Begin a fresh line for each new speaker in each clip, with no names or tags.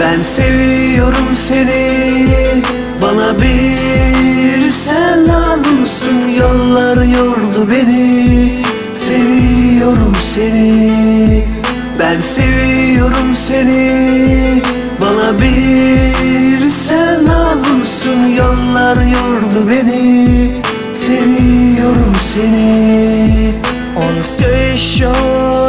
Ben seviyorum seni, bana bir sen lazımsın. Yollar yordu beni, seviyorum seni. Ben seviyorum seni, bana bir sen lazımsın. Yollar yordu beni, seviyorum seni.
Он все еще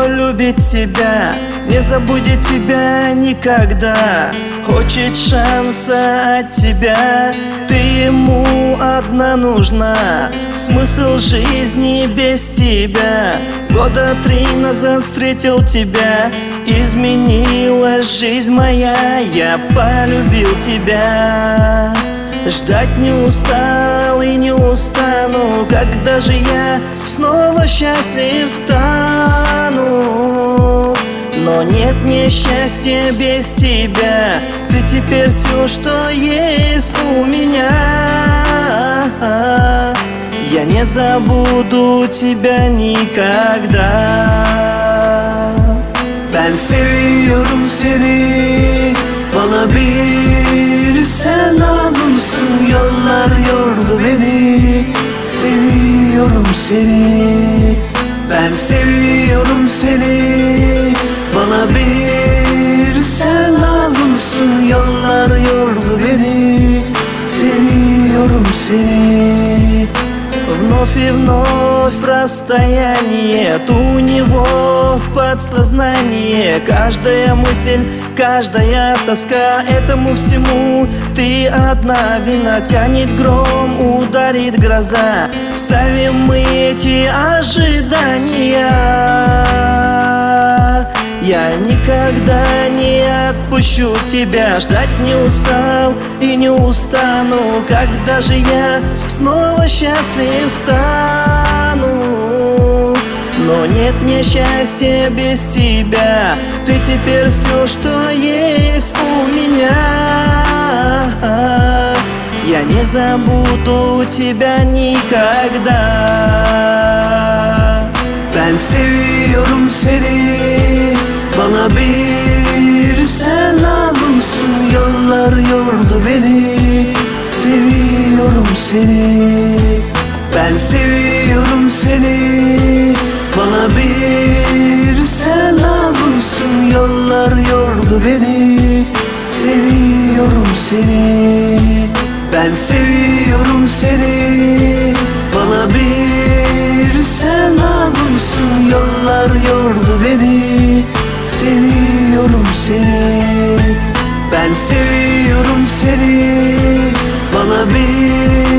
любит тебя, не забудет тебя никогда. Хочет шанса от тебя, ты ему одна нужна. Смысл жизни без тебя. Года 3 назад встретил тебя, изменилась жизнь моя, я полюбил тебя. Ждать не устал и не устану, когда же я снова счастлив стану. Но нет мне счастья без тебя, ты теперь все, что есть у меня. Я не забуду тебя никогда.
Ben seviyorum seni, bana bir sen lazımsın. Yollar yordu beni, seviyorum seni. Ben seviyorum seni, bana bir sen lazımsın. Yollar yordu beni, seviyorum seni.
Вновь и вновь расстояние у него в подсознании. Каждая мысль, каждая тоска, этому всему ты одна вина. Тянет гром, ударит гроза, ставим мы эти ожидания. Я никогда не отпущу тебя, ждать не устал и не устану. Когда же я снова счастлив стану? Но нет мне счастья без тебя, ты теперь все, что есть у меня. Я не забуду тебя никогда.
Ben seviyorum seni, bana bir sen lazımsın. Yollar yordu beni, seviyorum seni. Ben seviyorum seni, bana bir sen lazımsın. Yollar yordu beni, seviyorum seni. Ben seviyorum seni, bana bir sen lazımsın. Yollar yordu beni, seviyorum seni. Ben seviyorum seni, bana bir